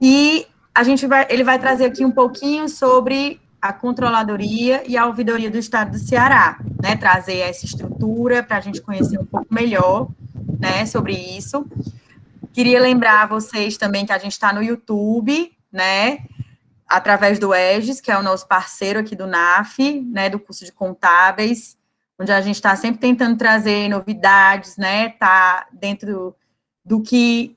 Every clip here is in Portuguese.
E ele vai trazer aqui um pouquinho sobre a controladoria e a ouvidoria do Estado do Ceará, né? Trazer essa estrutura para a gente conhecer um pouco melhor, né? Sobre isso. Queria lembrar a vocês também que a gente está no YouTube, né? Através do EGES, que é o nosso parceiro aqui do NAF, né? Do curso de contábeis, onde a gente está sempre tentando trazer novidades, né? Tá dentro do que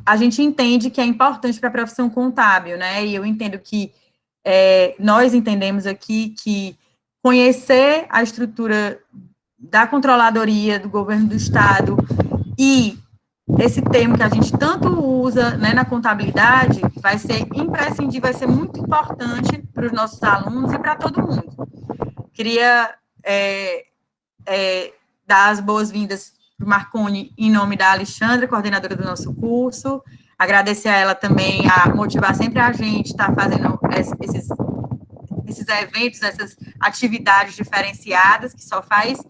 a gente entende que é importante para a profissão contábil, né? E eu entendo que nós entendemos aqui que conhecer a estrutura da controladoria do governo do estado e esse termo que a gente tanto usa, né, na contabilidade vai ser imprescindível, vai ser muito importante para os nossos alunos e para todo mundo. Queria dar as boas-vindas para o Marconi em nome da Alexandra, coordenadora do nosso curso, agradecer a ela também a motivar sempre a gente, estar fazendo esses eventos, essas atividades diferenciadas, que só faz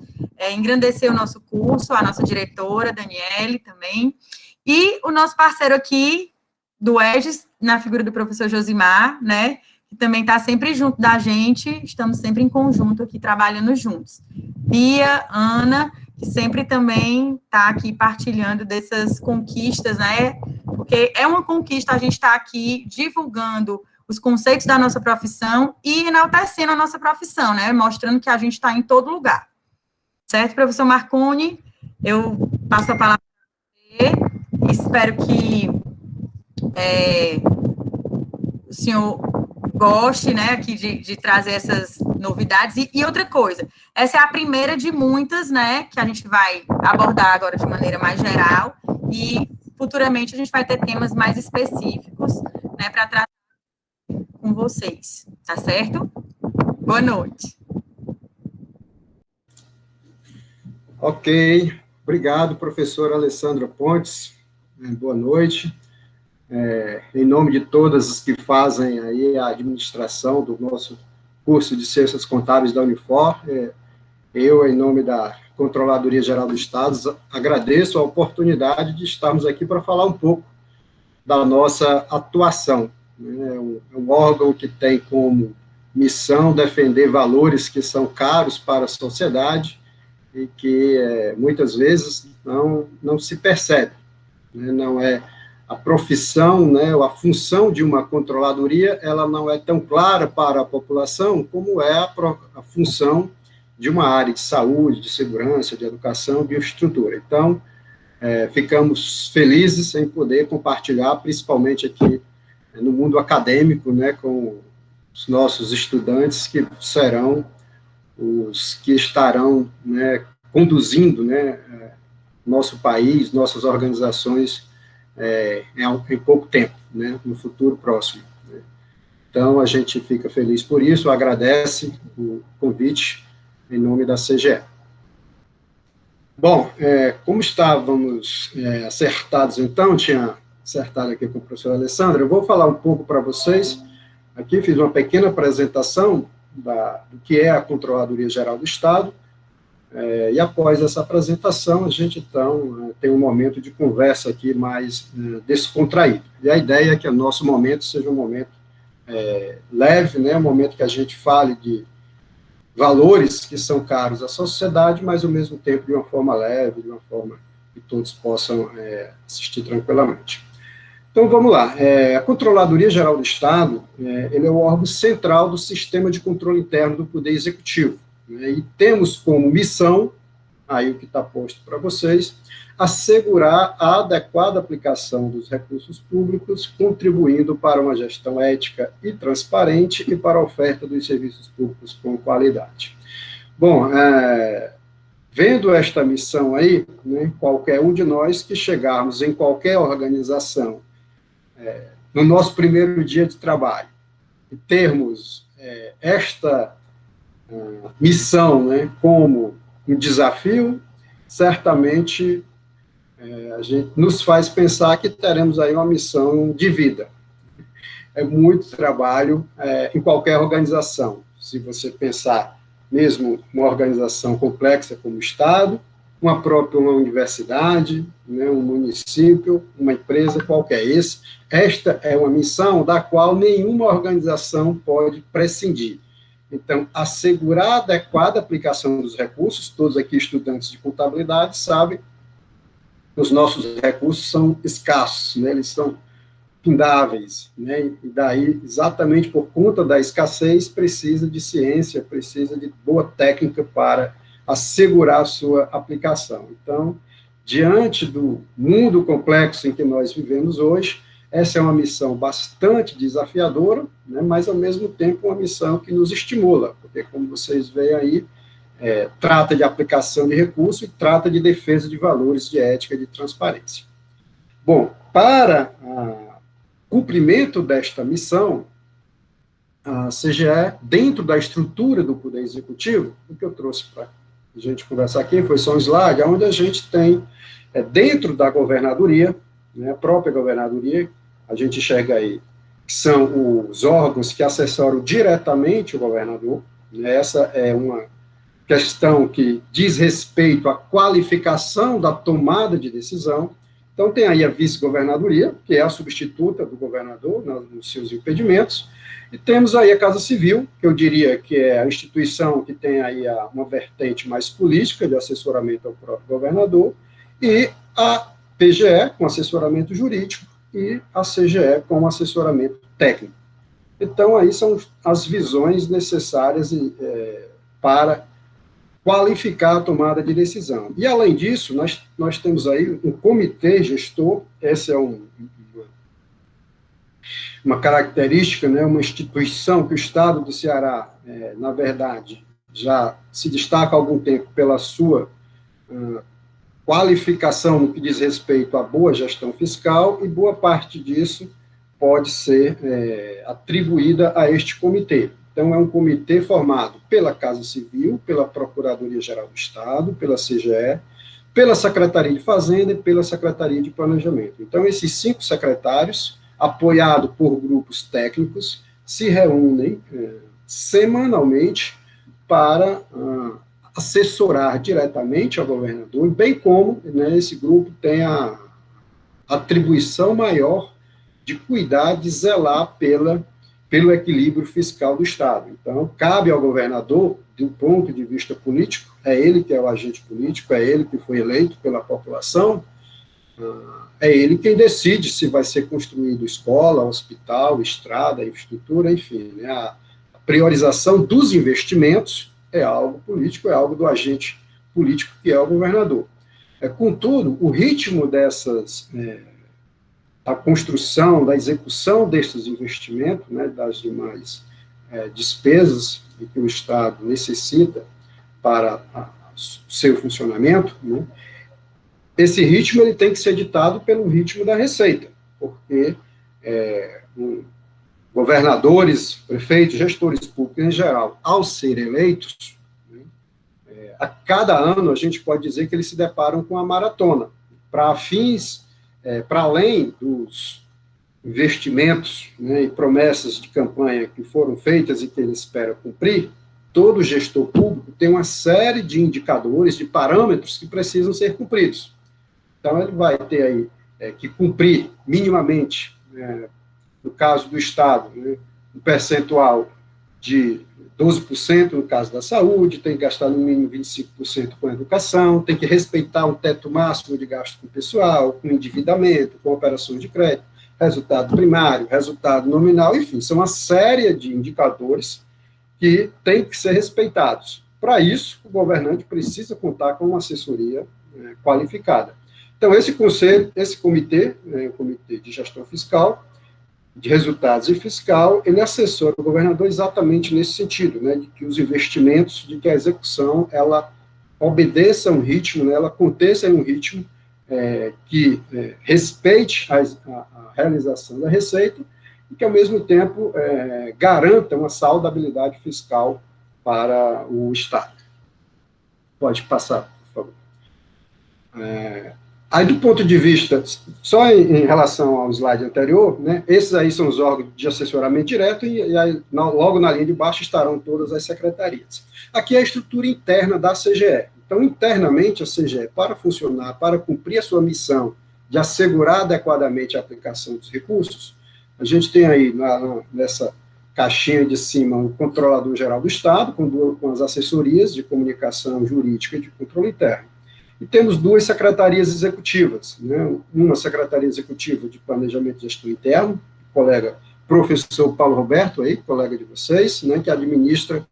engrandecer o nosso curso, a nossa diretora, Daniele, também, e o nosso parceiro aqui, do EGES, na figura do professor Josimar, né, que também está sempre junto da gente, estamos sempre em conjunto aqui, trabalhando juntos. Bia, Ana, que sempre também está aqui partilhando dessas conquistas, né, porque é uma conquista a gente estar aqui divulgando os conceitos da nossa profissão e enaltecendo a nossa profissão, né, mostrando que a gente está em todo lugar. Certo, professor Marconi? Eu passo a palavra para você, espero que o senhor goste, né, aqui de trazer essas novidades. E outra coisa, essa é a primeira de muitas, né, que a gente vai abordar agora de maneira mais geral, e futuramente a gente vai ter temas mais específicos, né, para tratar com vocês, tá certo? Boa noite. Ok, obrigado, professora Alessandra Pontes, boa noite. Em nome de todas as que fazem aí a administração do nosso curso de Ciências Contábeis da Unifor, eu, em nome da Controladoria Geral do Estado, agradeço a oportunidade de estarmos aqui para falar um pouco da nossa atuação. É um órgão que tem como missão defender valores que são caros para a sociedade e que muitas vezes não se percebe, né? Não é a profissão, né, ou a função de uma controladoria, ela não é tão clara para a população como é a função de uma área de saúde, de segurança, de educação, de infraestrutura. Então, ficamos felizes em poder compartilhar, principalmente aqui no mundo acadêmico, né, com os nossos estudantes, que serão os que estarão, né, conduzindo, né, nosso país, nossas organizações em pouco tempo, né, no futuro próximo. Então, a gente fica feliz por isso, agradece o convite em nome da CGE. Bom, como estávamos acertados, então, tinha acertado aqui com a professora Alessandra, eu vou falar um pouco para vocês, aqui fiz uma pequena apresentação do que é a Controladoria Geral do Estado, e após essa apresentação, a gente, então, tem um momento de conversa aqui mais descontraído. E a ideia é que o nosso momento seja um momento leve, né, um momento que a gente fale de valores que são caros à sociedade, mas, ao mesmo tempo, de uma forma leve, de uma forma que todos possam assistir tranquilamente. Então, vamos lá. A Controladoria Geral do Estado, ele é o órgão central do sistema de controle interno do Poder Executivo, né, e temos como missão, aí o que está posto para vocês, assegurar a adequada aplicação dos recursos públicos, contribuindo para uma gestão ética e transparente e para a oferta dos serviços públicos com qualidade. Bom, vendo esta missão aí, né, qualquer um de nós que chegarmos em qualquer organização, no nosso primeiro dia de trabalho, e termos esta missão, né, como um desafio, certamente a gente nos faz pensar que teremos aí uma missão de vida. É muito trabalho em qualquer organização. Se você pensar mesmo uma organização complexa como o Estado, uma própria uma universidade, né, um município, uma empresa qualquer. Esta é uma missão da qual nenhuma organização pode prescindir. Então, assegurar a adequada aplicação dos recursos, todos aqui estudantes de contabilidade sabem que os nossos recursos são escassos, né, eles são findáveis, né, e daí, exatamente por conta da escassez, precisa de ciência, precisa de boa técnica para assegurar a sua aplicação. Então, diante do mundo complexo em que nós vivemos hoje, essa é uma missão bastante desafiadora, né, mas, ao mesmo tempo, uma missão que nos estimula, porque, como vocês veem aí, trata de aplicação de recursos e trata de defesa de valores de ética e de transparência. Bom, para cumprimento desta missão, a CGE, dentro da estrutura do Poder Executivo, o que eu trouxe para a gente conversar aqui foi só um slide, onde a gente tem, dentro da governadoria, né, a própria governadoria, a gente enxerga aí, que são os órgãos que assessoram diretamente o governador, né, essa é uma questão que diz respeito à qualificação da tomada de decisão. Então, tem aí a vice-governadoria, que é a substituta do governador, nos seus impedimentos, e temos aí a Casa Civil, que eu diria que é a instituição que tem aí uma vertente mais política, de assessoramento ao próprio governador, e a PGE, com assessoramento jurídico, e a CGE, com assessoramento técnico. Então, aí são as visões necessárias para qualificar a tomada de decisão. E, além disso, nós temos aí um comitê gestor, essa é uma característica, né, uma instituição que o Estado do Ceará, na verdade, já se destaca há algum tempo pela sua qualificação no que diz respeito à boa gestão fiscal, e boa parte disso pode ser atribuída a este comitê. Então, é um comitê formado pela Casa Civil, pela Procuradoria-Geral do Estado, pela CGE, pela Secretaria de Fazenda e pela Secretaria de Planejamento. Então, esses 5 secretários, apoiados por grupos técnicos, se reúnem semanalmente para assessorar diretamente ao governador, bem como, né, esse grupo tem a atribuição maior de cuidar, de zelar pelo equilíbrio fiscal do Estado. Então, cabe ao governador, do ponto de vista político, é ele que é o agente político, é ele que foi eleito pela população, é ele quem decide se vai ser construído escola, hospital, estrada, infraestrutura, enfim, né, a priorização dos investimentos é algo político, é algo do agente político que é o governador. Contudo, o ritmo da construção, da execução desses investimentos, né, das demais despesas que o Estado necessita para o seu funcionamento, né, esse ritmo ele tem que ser ditado pelo ritmo da receita, porque governadores, prefeitos, gestores públicos em geral, ao serem eleitos, né, a cada ano a gente pode dizer que eles se deparam com a maratona, para fins para além dos investimentos, né, e promessas de campanha que foram feitas e que ele espera cumprir, todo gestor público tem uma série de indicadores, de parâmetros que precisam ser cumpridos. Então, ele vai ter aí que cumprir minimamente, no caso do Estado, né, um percentual de 12% no caso da saúde, tem que gastar no mínimo 25% com a educação, tem que respeitar um teto máximo de gasto com pessoal, com endividamento, com operações de crédito, resultado primário, resultado nominal, enfim, são uma série de indicadores que têm que ser respeitados. Para isso, o governante precisa contar com uma assessoria qualificada. Então, esse comitê, o Comitê de Gestão Fiscal, de Resultados e Fiscal, ele assessora o governador exatamente nesse sentido, né, de que os investimentos, de que a execução, ela obedeça a um ritmo, né, ela aconteça em um ritmo que respeite a realização da receita e que, ao mesmo tempo, garanta uma saudabilidade fiscal para o Estado. Pode passar, por favor. Aí, do ponto de vista, só em relação ao slide anterior, né, esses aí são os órgãos de assessoramento direto e aí, logo na linha de baixo estarão todas as secretarias. Aqui é a estrutura interna da CGE. Então, internamente, a CGE, para funcionar, para cumprir a sua missão de assegurar adequadamente a aplicação dos recursos, a gente tem aí, nessa caixinha de cima, o Controlador Geral do Estado, com as assessorias de comunicação jurídica e de controle interno. E temos 2 secretarias executivas, né? Uma secretaria executiva de Planejamento e Gestão Interno, o colega professor Paulo Roberto, aí, colega de vocês, né, que administra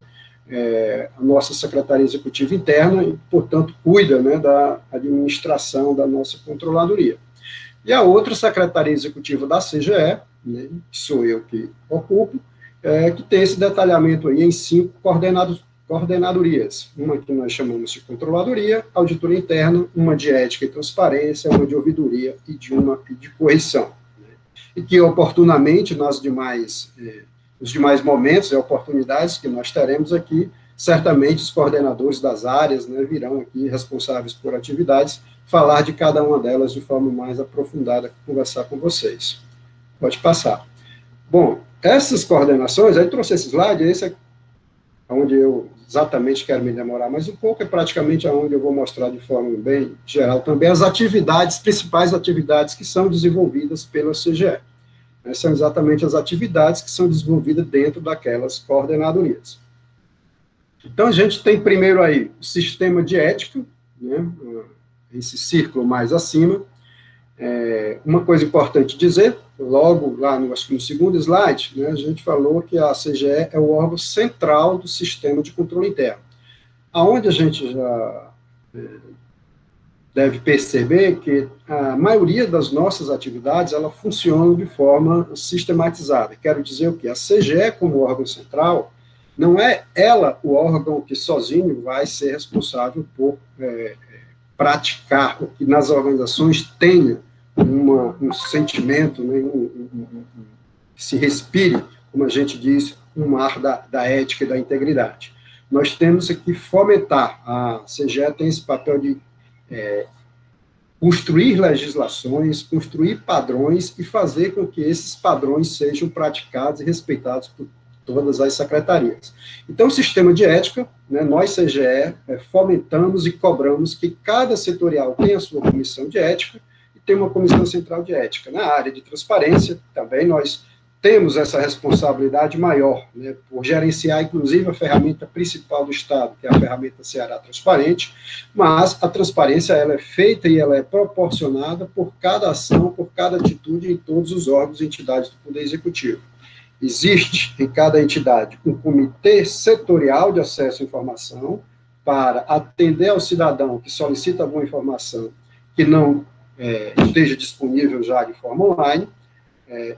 a nossa Secretaria Executiva Interna e, portanto, cuida, né, da administração da nossa controladoria. E a outra Secretaria Executiva da CGE, né, que sou eu que ocupo, que tem esse detalhamento aí em 5 coordenadorias. Uma que nós chamamos de Controladoria, Auditoria Interna, uma de Ética e Transparência, uma de Ouvidoria e de Correição. Né, e que, oportunamente, nos demais momentos e oportunidades que nós teremos aqui, certamente os coordenadores das áreas, né, virão aqui, responsáveis por atividades, falar de cada uma delas de forma mais aprofundada, conversar com vocês. Pode passar. Bom, essas coordenações, aí trouxe esse slide, esse é onde eu exatamente quero me demorar mais um pouco, é praticamente onde eu vou mostrar de forma bem geral também as atividades, principais atividades que são desenvolvidas pela CGE. São exatamente as atividades que são desenvolvidas dentro daquelas coordenadorias. Então, a gente tem primeiro aí o sistema de ética, né, esse círculo mais acima. Uma coisa importante dizer, logo lá, acho que no segundo slide, né, a gente falou que a CGE é o órgão central do sistema de controle interno, aonde a gente já deve perceber que a maioria das nossas atividades, ela funciona de forma sistematizada. Quero dizer o quê? A CGE, como órgão central, não é ela o órgão que sozinho vai ser responsável por praticar, o que nas organizações tenha um sentimento, né, que se respire, como a gente diz, um ar da ética e da integridade. Nós temos que fomentar, a CGE tem esse papel de construir legislações, construir padrões e fazer com que esses padrões sejam praticados e respeitados por todas as secretarias. Então, o sistema de ética, né, nós, CGE, fomentamos e cobramos que cada setorial tenha a sua comissão de ética e tem uma comissão central de ética. Na área de transparência, também nós temos essa responsabilidade maior, né, por gerenciar, inclusive, a ferramenta principal do Estado, que é a ferramenta Ceará Transparente, mas a transparência ela é feita e ela é proporcionada por cada ação, por cada atitude em todos os órgãos e entidades do Poder Executivo. Existe em cada entidade um comitê setorial de acesso à informação para atender ao cidadão que solicita alguma informação que não esteja disponível já de forma online.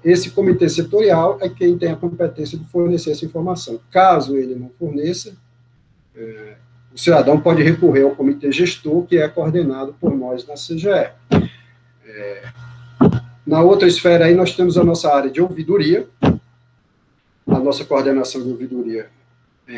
Esse comitê setorial é quem tem a competência de fornecer essa informação. Caso ele não forneça, o cidadão pode recorrer ao comitê gestor, que é coordenado por nós na CGE. Na outra esfera aí, nós temos a nossa área de ouvidoria, a nossa coordenação de ouvidoria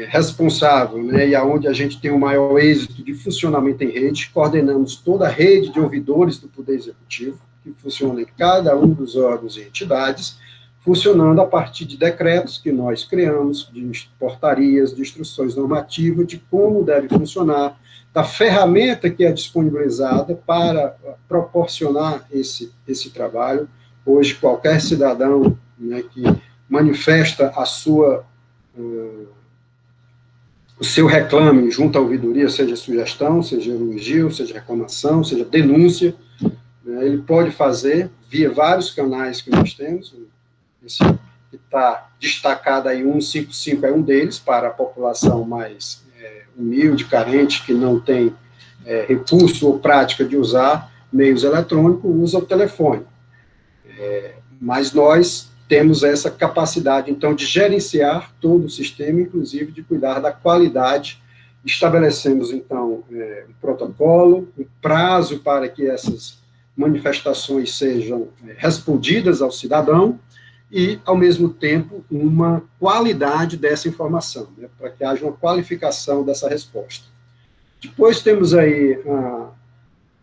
responsável, né, e aonde a gente tem o maior êxito de funcionamento em rede, coordenamos toda a rede de ouvidores do Poder Executivo, que funciona em cada um dos órgãos e entidades, funcionando a partir de decretos que nós criamos, de portarias, de instruções normativas, de como deve funcionar, da ferramenta que é disponibilizada para proporcionar esse trabalho. Hoje, qualquer cidadão, né, que manifesta o seu reclame junto à ouvidoria, seja sugestão, seja elogio, seja reclamação, seja denúncia, né, ele pode fazer via vários canais que nós temos. Esse que está destacado aí, 155 é um deles, para a população mais humilde, carente, que não tem recurso ou prática de usar meios eletrônicos, usa o telefone. Mas nós temos essa capacidade, então, de gerenciar todo o sistema, inclusive de cuidar da qualidade. Estabelecemos, então, um protocolo, um prazo para que essas manifestações sejam respondidas ao cidadão e, ao mesmo tempo, uma qualidade dessa informação, né, para que haja uma qualificação dessa resposta. Depois temos aí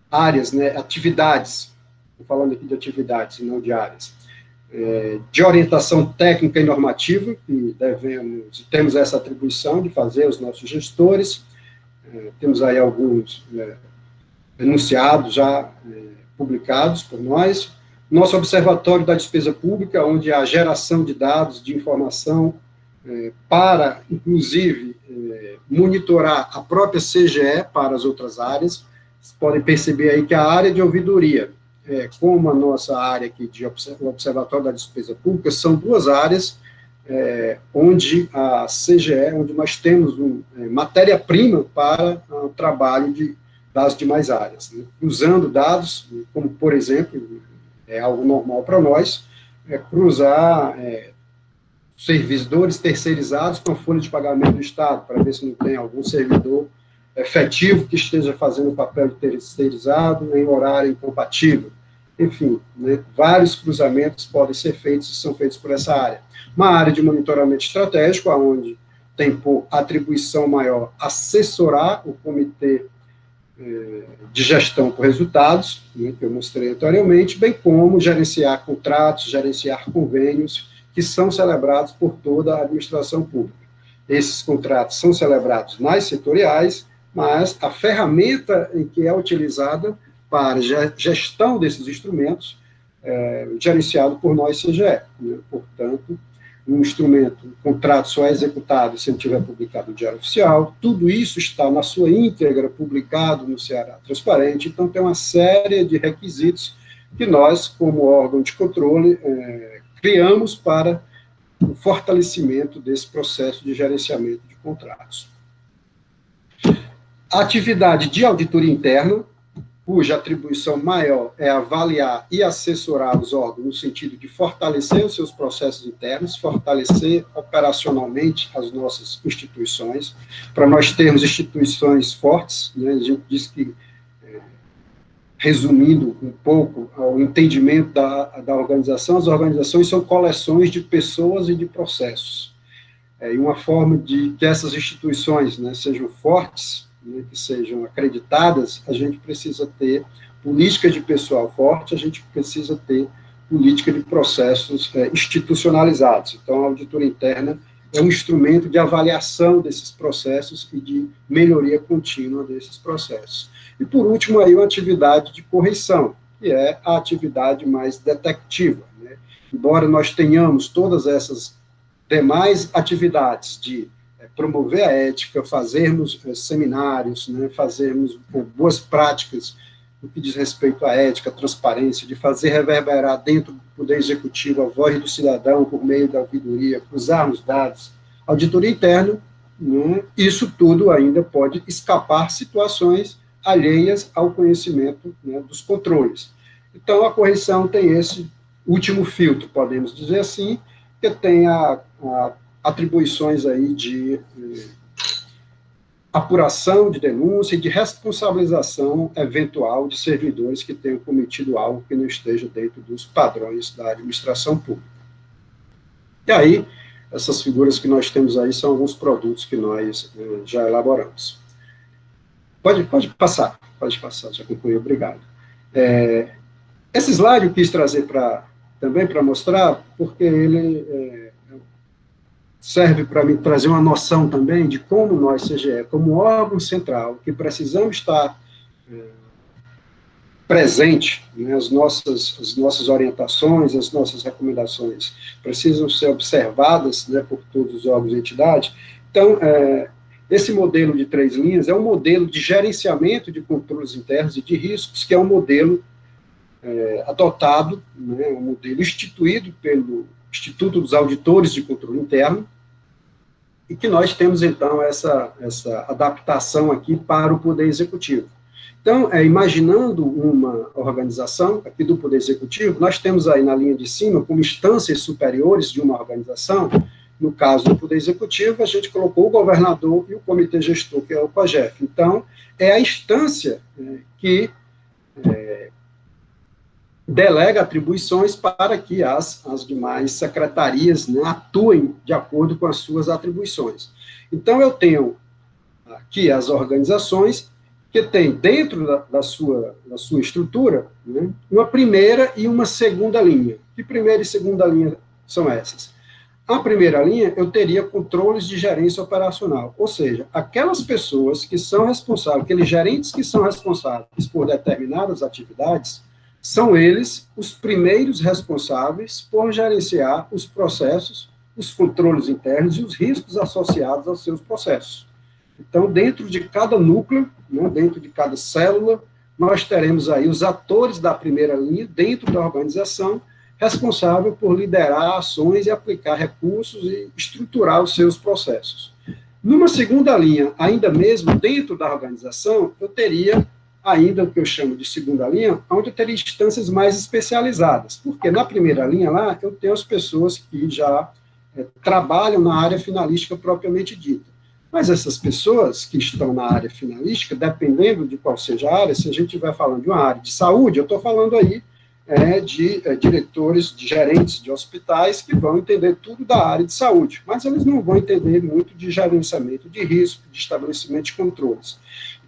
áreas, né, atividades, estou falando aqui de atividades, não de áreas, de orientação técnica e normativa, que temos essa atribuição de fazer aos nossos gestores, temos aí alguns enunciados já publicados por nós. Nosso Observatório da Despesa Pública, onde a geração de dados, de informação, para, inclusive, monitorar a própria CGE para as outras áreas. Vocês podem perceber aí que a área de ouvidoria, como a nossa área aqui de Observatório da Despesa Pública, são duas áreas onde a CGE, onde nós temos matéria-prima para o trabalho das demais áreas, né? Usando dados, como, por exemplo, é algo normal para nós, cruzar servidores terceirizados com a folha de pagamento do Estado, para ver se não tem algum servidor efetivo que esteja fazendo o papel de terceirizado em horário incompatível. Enfim, né, vários cruzamentos podem ser feitos e são feitos por essa área. Uma área de monitoramento estratégico, onde tem por atribuição maior assessorar o comitê de gestão por resultados, né, que eu mostrei anteriormente, bem como gerenciar contratos, gerenciar convênios, que são celebrados por toda a administração pública. Esses contratos são celebrados nas setoriais, mas a ferramenta em que é utilizada para gestão desses instrumentos gerenciado por nós, CGE. Né? Portanto, um instrumento, um contrato só é executado se ele tiver publicado no Diário Oficial, tudo isso está na sua íntegra publicado no Ceará Transparente, então tem uma série de requisitos que nós, como órgão de controle, criamos para o fortalecimento desse processo de gerenciamento de contratos. A atividade de auditoria interna, cuja atribuição maior é avaliar e assessorar os órgãos no sentido de fortalecer os seus processos internos, fortalecer operacionalmente as nossas instituições, para nós termos instituições fortes, né? A gente diz que, resumindo um pouco o entendimento da organização, as organizações são coleções de pessoas e de processos. E uma forma de que essas instituições, né, sejam fortes, né, que sejam acreditadas, a gente precisa ter política de pessoal forte, a gente precisa ter política de processos institucionalizados. Então, a auditoria interna é um instrumento de avaliação desses processos e de melhoria contínua desses processos. E, por último, aí, uma atividade de correção, que é a atividade mais detectiva, né? Embora nós tenhamos todas essas demais atividades de promover a ética, fazermos seminários, né, fazermos boas práticas no que diz respeito à ética, à transparência, de fazer reverberar dentro do Poder Executivo a voz do cidadão por meio da ouvidoria, cruzarmos dados, auditoria interna, né, isso tudo ainda pode escapar situações alheias ao conhecimento, né, dos controles. Então, a correção tem esse último filtro, podemos dizer assim, que tem atribuições aí de apuração de denúncia e de responsabilização eventual de servidores que tenham cometido algo que não esteja dentro dos padrões da administração pública. E aí, essas figuras que nós temos aí são alguns produtos que nós já elaboramos. Pode passar, já concluí, obrigado. Esse slide eu quis trazer também para mostrar, porque ele serve para me trazer uma noção também de como nós, CGE, como órgão central, que precisamos estar presente, né, as nossas orientações, as nossas recomendações precisam ser observadas, né, por todos os órgãos e entidades. Então, esse modelo de 3 linhas é um modelo de gerenciamento de controles internos e de riscos, que é um modelo adotado, né, um modelo instituído pelo Instituto dos Auditores de Controle Interno, e que nós temos, então, essa adaptação aqui para o Poder Executivo. Então, imaginando uma organização aqui do Poder Executivo, nós temos aí na linha de cima, como instâncias superiores de uma organização, no caso do Poder Executivo, a gente colocou o governador e o comitê gestor, que é o COGEF. Então, é a instância que delega atribuições para que as demais secretarias, né, atuem de acordo com as suas atribuições. Então, eu tenho aqui as organizações que têm dentro da sua estrutura, né, uma primeira e uma segunda linha. Que primeira e segunda linha são essas? a primeira linha, eu teria controles de gerência operacional, ou seja, aquelas pessoas que são responsáveis, aqueles gerentes que são responsáveis por determinadas atividades, são eles os primeiros responsáveis por gerenciar os processos, os controles internos e os riscos associados aos seus processos. Então, dentro de cada núcleo, né, dentro de cada célula, nós teremos aí os atores da primeira linha, dentro da organização, responsável por liderar ações e aplicar recursos e estruturar os seus processos. Numa segunda linha, ainda mesmo dentro da organização, eu teria ainda o que eu chamo de segunda linha, onde eu teria instâncias mais especializadas, porque na primeira linha lá, eu tenho as pessoas que já trabalham na área finalística propriamente dita. Mas essas pessoas que estão na área finalística, dependendo de qual seja a área, se a gente estiver falando de uma área de saúde, eu estou falando aí de diretores, de gerentes de hospitais que vão entender tudo da área de saúde, mas eles não vão entender muito de gerenciamento de risco, de estabelecimento de controles.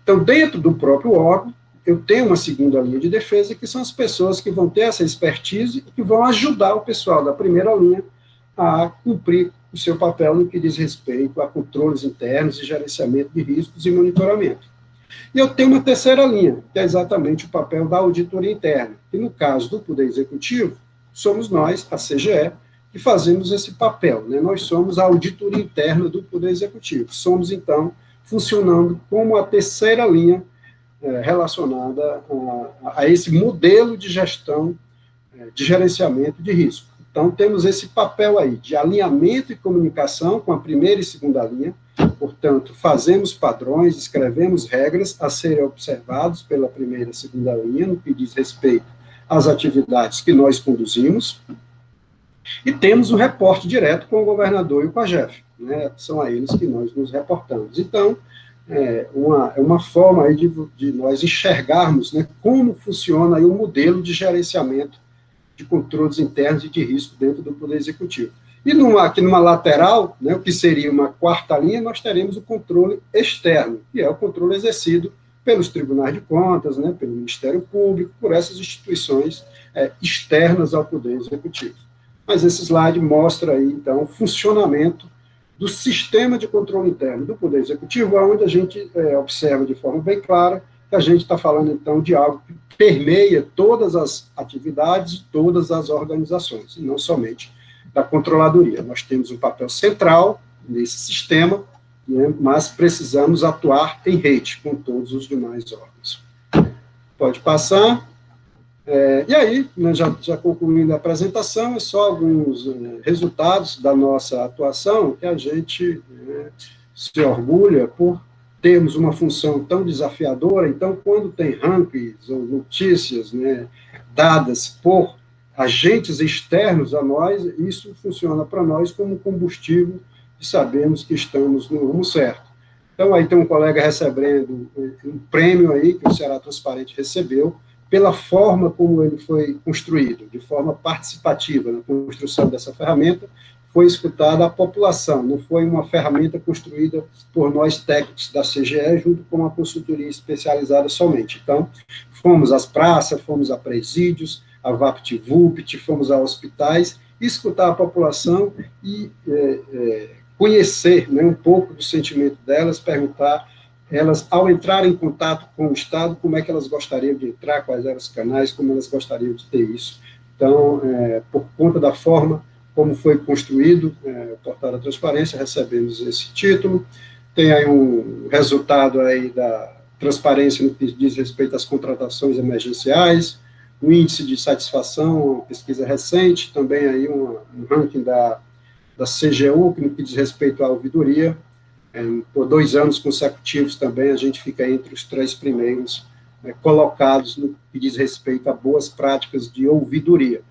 Então, dentro do próprio órgão, eu tenho uma segunda linha de defesa, que são as pessoas que vão ter essa expertise e que vão ajudar o pessoal da primeira linha a cumprir o seu papel no que diz respeito a controles internos e gerenciamento de riscos e monitoramento. E eu tenho uma terceira linha, que é exatamente o papel da auditoria interna, que no caso do Poder Executivo, somos nós, a CGE, que fazemos esse papel, né? Nós somos a auditoria interna do Poder Executivo, somos, então, funcionando como a terceira linha relacionada a esse modelo de gestão, de gerenciamento de risco. Então, temos esse papel aí de alinhamento e comunicação com a primeira e segunda linha, portanto, fazemos padrões, escrevemos regras a serem observados pela primeira e segunda linha, no que diz respeito às atividades que nós conduzimos, e temos um reporte direto com o governador e com a GEF, né? São a eles que nós nos reportamos. Então, é uma forma aí de nós enxergarmos, né, como funciona aí o modelo de gerenciamento de controles internos e de risco dentro do Poder Executivo. E aqui numa lateral, né, o que seria uma quarta linha, nós teremos o controle externo, que é o controle exercido pelos tribunais de contas, né, pelo Ministério Público, por essas instituições externas ao Poder Executivo. Mas esse slide mostra aí, então, o funcionamento do sistema de controle interno do Poder Executivo, onde a gente observa de forma bem clara que a gente está falando, então, de algo que permeia todas as atividades, todas as organizações, e não somente da controladoria. Nós temos um papel central nesse sistema, né, mas precisamos atuar em rede com todos os demais órgãos. Pode passar. E aí, né, já concluindo a apresentação, é só alguns resultados da nossa atuação que a gente se orgulha por termos uma função tão desafiadora. Então, quando tem rankings ou notícias, né, dadas por agentes externos a nós, isso funciona para nós como combustível e sabemos que estamos no rumo certo. Então, aí tem um colega recebendo um prêmio aí que o Ceará Transparente recebeu, pela forma como ele foi construído, de forma participativa na construção dessa ferramenta, foi escutada a população, não foi uma ferramenta construída por nós técnicos da CGE, junto com uma consultoria especializada somente. Então, fomos às praças, fomos a presídios, a VaptVupt, fomos a hospitais, escutar a população e conhecer, né, um pouco do sentimento delas, perguntar elas, ao entrar em contato com o Estado, como é que elas gostariam de entrar, quais eram os canais, como elas gostariam de ter isso. Então, por conta da forma como foi construído o Portal da Transparência, recebemos esse título. Tem aí um resultado aí da transparência no que diz respeito às contratações emergenciais, o índice de satisfação, uma pesquisa recente, também aí um ranking da CGU, que no que diz respeito à ouvidoria. Por 2 anos consecutivos também a gente fica entre os 3 primeiros colocados no que diz respeito a boas práticas de ouvidoria.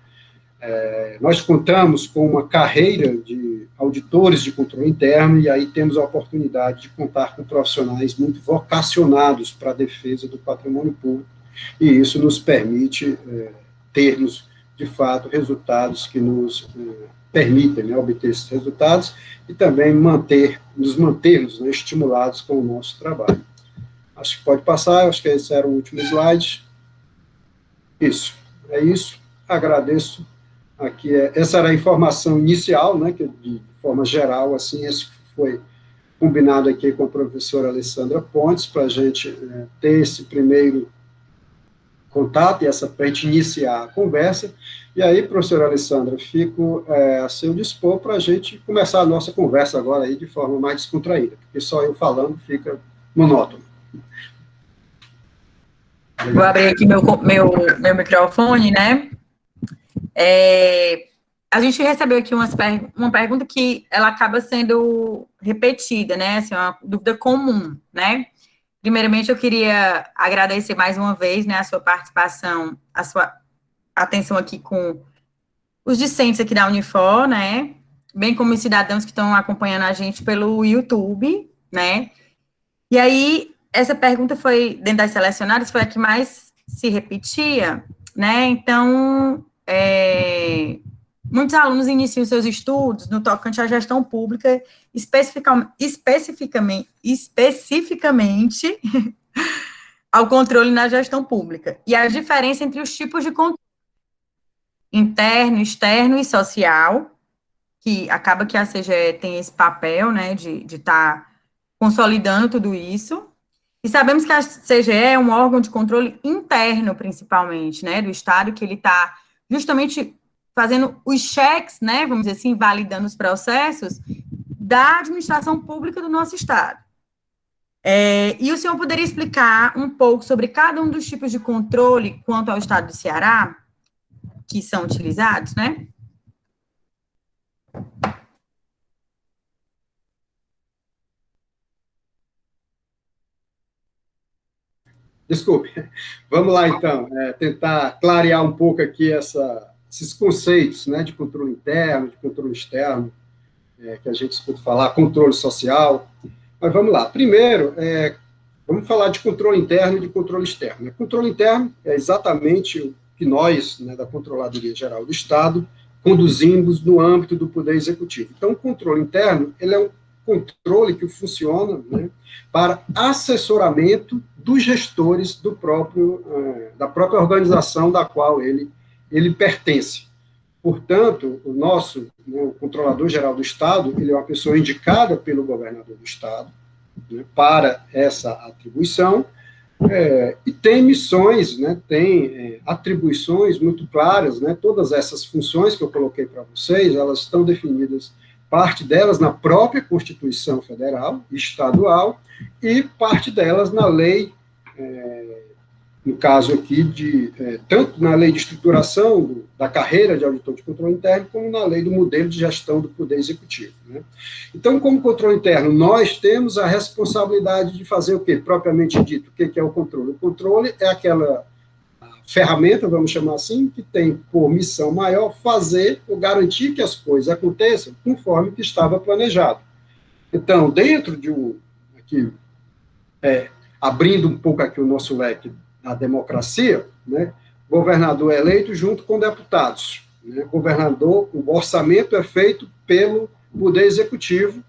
Nós contamos com uma carreira de auditores de controle interno e aí temos a oportunidade de contar com profissionais muito vocacionados para a defesa do patrimônio público e isso nos permite termos, de fato, resultados que nos permitem, né, obter esses resultados e também nos mantermos, né, estimulados com o nosso trabalho. Acho que pode passar, acho que esse era o último slide. Isso, é isso. Agradeço aqui, essa era a informação inicial, né, que de forma geral, assim, esse foi combinado aqui com a professora Alessandra Pontes, para a gente ter esse primeiro contato e para a gente iniciar a conversa. E aí, professora Alessandra, fico a seu dispor para a gente começar a nossa conversa agora aí de forma mais descontraída, porque só eu falando fica monótono. Vou abrir aqui meu microfone, né? A gente recebeu aqui uma pergunta que ela acaba sendo repetida, né? Assim, uma dúvida comum, né? Primeiramente, eu queria agradecer mais uma vez, né, a sua participação, a sua atenção aqui com os discentes aqui da Unifor, né? Bem como os cidadãos que estão acompanhando a gente pelo YouTube, né? E aí, essa pergunta foi, dentro das selecionadas, foi a que mais se repetia, né? Então, muitos alunos iniciam seus estudos no tocante à gestão pública, especificamente ao controle na gestão pública. E a diferença entre os tipos de controle interno, externo e social, que acaba que a CGE tem esse papel, né, de estar consolidando tudo isso. E sabemos que a CGE é um órgão de controle interno, principalmente, né, do Estado, que ele está justamente fazendo os cheques, né, vamos dizer assim, validando os processos da administração pública do nosso Estado. E o senhor poderia explicar um pouco sobre cada um dos tipos de controle quanto ao Estado do Ceará, que são utilizados, né? Desculpe. Vamos lá, então, tentar clarear um pouco aqui esses conceitos, né, de controle interno, de controle externo, que a gente escuta falar, controle social. Mas vamos lá. Primeiro, vamos falar de controle interno e de controle externo. Controle interno é exatamente o que nós, né, da Controladoria Geral do Estado, conduzimos no âmbito do Poder Executivo. Então, o controle interno, ele é um controle que funciona, né, para assessoramento dos gestores da própria organização da qual ele pertence. Portanto, o controlador geral do Estado, ele é uma pessoa indicada pelo governador do Estado, né, para essa atribuição, e tem missões, né, tem atribuições muito claras, né, todas essas funções que eu coloquei para vocês, elas estão definidas, parte delas na própria Constituição Federal, estadual, e parte delas na lei, no caso aqui, tanto na lei de estruturação da carreira de auditor de controle interno, como na lei do modelo de gestão do Poder Executivo, né? Então, como controle interno, nós temos a responsabilidade de fazer o quê? Propriamente dito, o que é o controle? O controle é aquela ferramenta, vamos chamar assim, que tem por missão maior fazer ou garantir que as coisas aconteçam conforme que estava planejado. Então, dentro de aqui, abrindo um pouco aqui o nosso leque da democracia, né, governador é eleito junto com deputados, né, o orçamento é feito pelo Poder Executivo,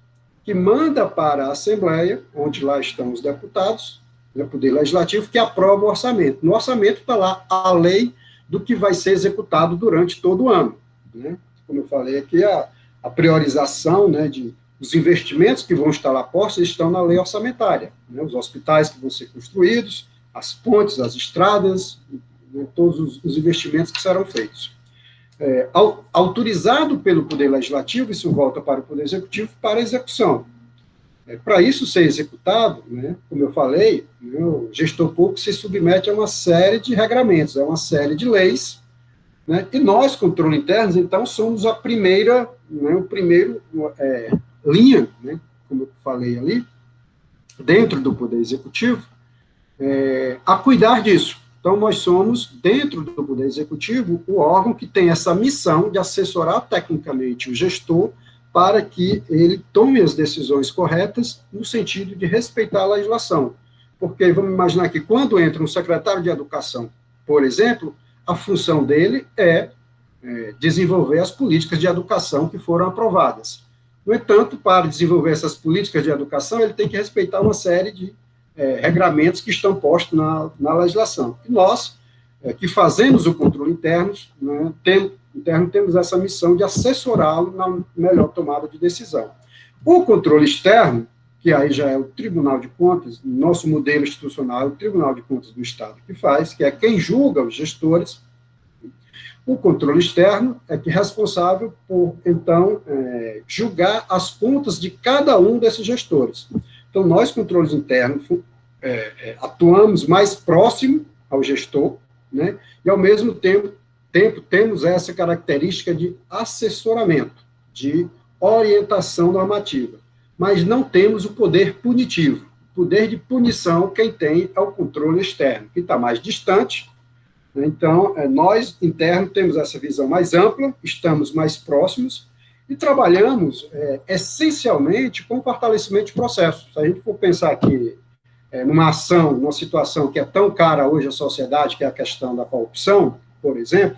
que manda para a Assembleia, onde lá estão os deputados, né, Poder Legislativo, que aprova o orçamento. No orçamento está lá a lei do que vai ser executado durante todo o ano, né? Como eu falei aqui, a priorização, né, os investimentos que vão estar lá postos estão na lei orçamentária, né, os hospitais que vão ser construídos, as pontes, as estradas, né, todos os investimentos que serão feitos. Autorizado pelo Poder Legislativo, isso volta para o Poder Executivo para execução. Para isso ser executado, né, como eu falei, né, o gestor público se submete a uma série de regramentos, a uma série de leis, né, e nós, controle internos, então, somos a primeira, né, o primeiro linha, né, como eu falei ali, dentro do Poder Executivo, a cuidar disso. Então, nós somos, dentro do Poder Executivo, o órgão que tem essa missão de assessorar tecnicamente o gestor para que ele tome as decisões corretas no sentido de respeitar a legislação. Porque, vamos imaginar que quando entra um secretário de Educação, por exemplo, a função dele é desenvolver as políticas de educação que foram aprovadas. No entanto, para desenvolver essas políticas de educação, ele tem que respeitar uma série de regramentos que estão postos na legislação. E nós, que fazemos o controle interno, né, interno temos essa missão de assessorá-lo na melhor tomada de decisão. O controle externo, que aí já é o Tribunal de Contas, nosso modelo institucional é o Tribunal de Contas do Estado que faz, que é quem julga os gestores. O controle externo é que é responsável por, então, julgar as contas de cada um desses gestores. Então, nós, controles internos, atuamos mais próximo ao gestor, né, e, ao mesmo tempo, temos essa característica de assessoramento, de orientação normativa, mas não temos o poder punitivo. O poder de punição, quem tem é o controle externo, que está mais distante. Então, nós, internos, temos essa visão mais ampla, estamos mais próximos e trabalhamos, essencialmente, com o fortalecimento de processos. Se a gente for pensar aqui numa ação, numa situação que é tão cara hoje à sociedade, que é a questão da corrupção, por exemplo,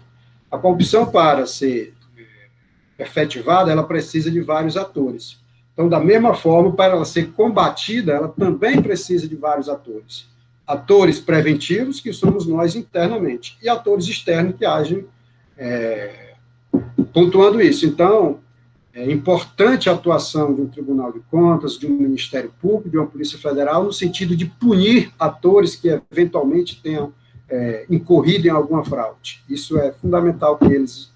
a corrupção, para ser efetivada, ela precisa de vários atores. Então, da mesma forma, para ela ser combatida, ela também precisa de vários atores. Atores preventivos, que somos nós internamente, e atores externos que agem pontuando isso. Então, é importante a atuação de um Tribunal de Contas, de um Ministério Público, de uma Polícia Federal, no sentido de punir atores que eventualmente tenham incorrido em alguma fraude. Isso é fundamental que eles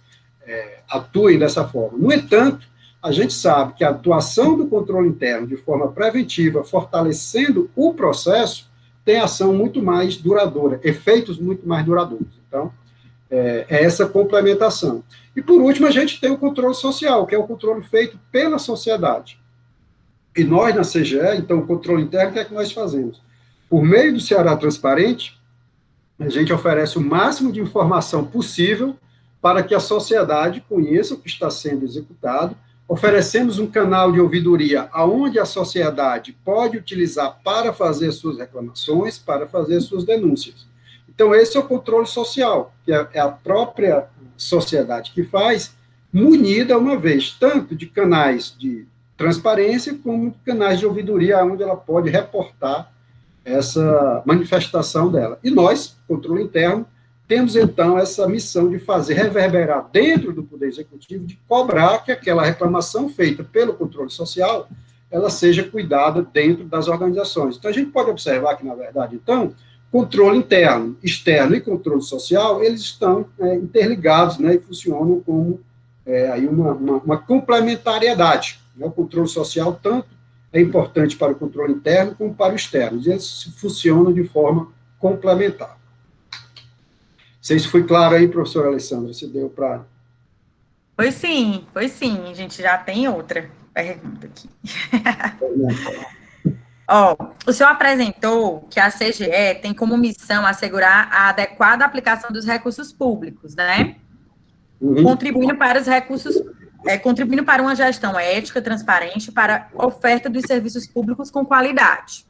atuem dessa forma. No entanto, a gente sabe que a atuação do controle interno de forma preventiva, fortalecendo o processo, tem ação muito mais duradoura, efeitos muito mais duradouros. Então, é essa complementação. E, por último, a gente tem o controle social, que é o controle feito pela sociedade. E nós, na CGE, então, o controle interno, o que é que nós fazemos? Por meio do Ceará Transparente, a gente oferece o máximo de informação possível para que a sociedade conheça o que está sendo executado. Oferecemos um canal de ouvidoria onde a sociedade pode utilizar para fazer suas reclamações, para fazer suas denúncias. Então, esse é o controle social, que é a própria sociedade que faz, munida, uma vez, tanto de canais de transparência, como de canais de ouvidoria, onde ela pode reportar essa manifestação dela. E nós, controle interno, temos, então, essa missão de fazer reverberar dentro do Poder Executivo, de cobrar que aquela reclamação feita pelo controle social, ela seja cuidada dentro das organizações. Então, a gente pode observar que, na verdade, então, controle interno, externo e controle social, eles estão interligados, né, e funcionam como aí uma complementariedade. Né? O controle social tanto é importante para o controle interno como para o externo, e eles funcionam de forma complementar. Não sei se foi claro aí, professora Alessandra, se deu para... Foi sim, a gente já tem outra pergunta aqui. O senhor apresentou que a CGE tem como missão assegurar a adequada aplicação dos recursos públicos, né? Uhum. Contribuindo para os recursos, contribuindo para uma gestão ética, transparente, para a oferta dos serviços públicos com qualidade.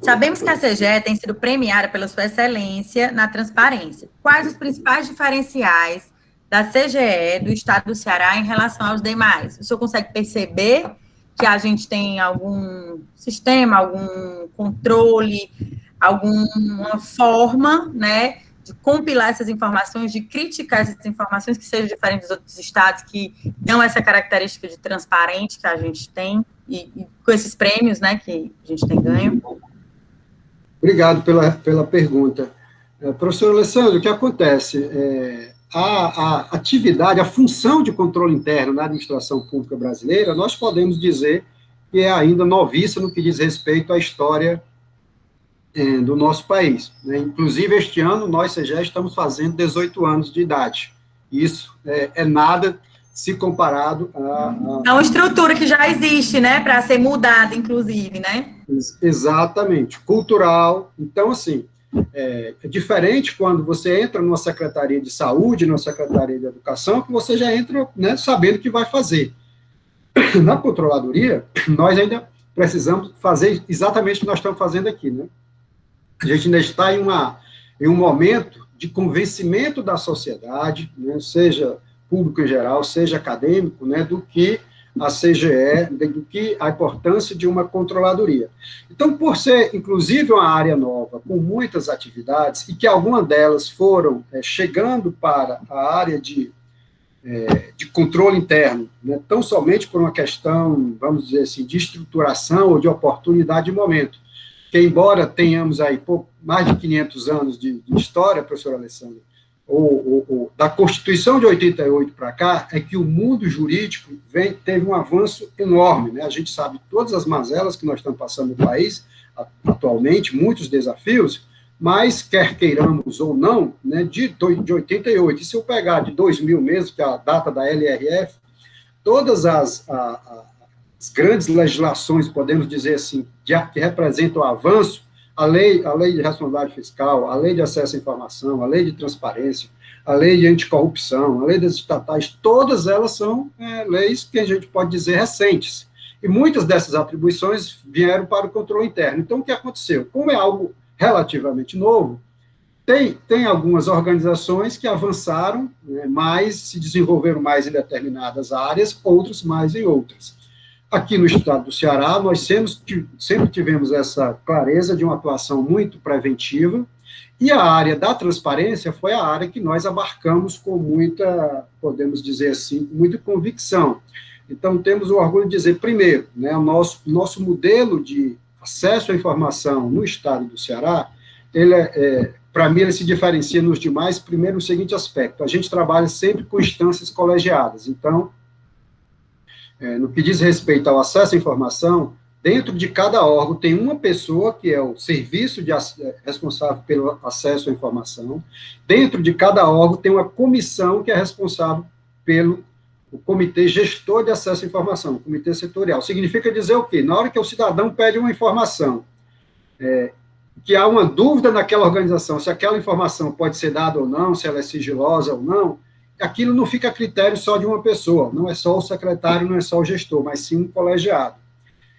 Sabemos que a CGE tem sido premiada pela sua excelência na transparência. Quais os principais diferenciais da CGE do Estado do Ceará em relação aos demais? O senhor consegue perceber que a gente tem algum sistema, algum controle, alguma forma, né, de compilar essas informações, de criticar essas informações que sejam diferentes dos outros estados, que dão essa característica de transparente que a gente tem, e com esses prêmios, né, que a gente tem ganho? Obrigado pela pergunta. Professor Alessandro, o que acontece? A atividade, a função de controle interno na administração pública brasileira, nós podemos dizer que é ainda noviça no que diz respeito à história do nosso país. Né? Inclusive, este ano, nós, CGE, estamos fazendo 18 anos de idade. Isso é nada se comparado a... É uma estrutura que já existe, né, para ser mudada, inclusive, né? Exatamente, cultural. Então, assim, é diferente quando você entra numa secretaria de saúde, numa secretaria de educação, que você já entra, né, sabendo o que vai fazer. Na controladoria, nós ainda precisamos fazer exatamente o que nós estamos fazendo aqui, né? A gente ainda está em um momento de convencimento da sociedade, né, seja público em geral, seja acadêmico, né, do que a CGE, do que a importância de uma controladoria. Então, por ser, inclusive, uma área nova, com muitas atividades, e que algumas delas foram chegando para a área de de controle interno, né, tão somente por uma questão, vamos dizer assim, de estruturação ou de oportunidade de momento. Que, embora tenhamos aí mais de 500 anos de história, professor Alessandro, da Constituição de 88 para cá, é que o mundo jurídico teve um avanço enorme, né? A gente sabe todas as mazelas que nós estamos passando no país atualmente, muitos desafios, mas, quer queiramos ou não, né, de 88, e se eu pegar de 2000 mesmo, que é a data da LRF, todas as grandes legislações, podemos dizer assim, que representam o avanço, a lei de responsabilidade fiscal, a lei de acesso à informação, a lei de transparência, a lei de anticorrupção, a lei das estatais, todas elas são leis que a gente pode dizer recentes. E muitas dessas atribuições vieram para o controle interno. Então, o que aconteceu? Como é algo relativamente novo, tem algumas organizações que avançaram, né, mais, se desenvolveram mais em determinadas áreas, outras mais em outras. Aqui no estado do Ceará, nós sempre tivemos essa clareza de uma atuação muito preventiva, e a área da transparência foi a área que nós abarcamos com muita, podemos dizer assim, com muita convicção. Então, temos o orgulho de dizer, primeiro, né, o nosso modelo de acesso à informação no estado do Ceará, para mim, ele se diferencia nos demais, primeiro, no seguinte aspecto: a gente trabalha sempre com instâncias colegiadas. Então, no que diz respeito ao acesso à informação, dentro de cada órgão tem uma pessoa que é o serviço responsável pelo acesso à informação, dentro de cada órgão tem uma comissão que é responsável pelo comitê gestor de acesso à informação, o comitê setorial. Significa dizer o quê? Na hora que o cidadão pede uma informação, que há uma dúvida naquela organização, se aquela informação pode ser dada ou não, se ela é sigilosa ou não, aquilo não fica a critério só de uma pessoa, não é só o secretário, não é só o gestor, mas sim um colegiado.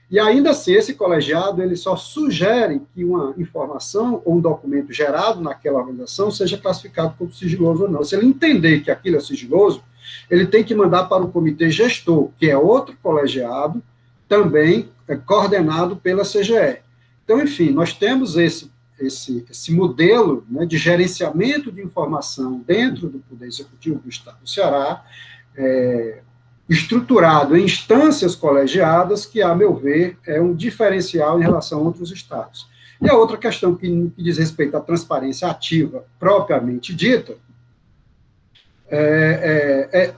E ainda assim, esse colegiado, ele só sugere que uma informação ou um documento gerado naquela organização seja classificado como sigiloso ou não. Se ele entender que aquilo é sigiloso, ele tem que mandar para o comitê gestor, que é outro colegiado, também coordenado pela CGE. Então, enfim, nós temos esse modelo, né, de gerenciamento de informação dentro do Poder Executivo do Estado do Ceará, estruturado em instâncias colegiadas, que, a meu ver, é um diferencial em relação a outros estados. E a outra questão que diz respeito à transparência ativa, propriamente dita, é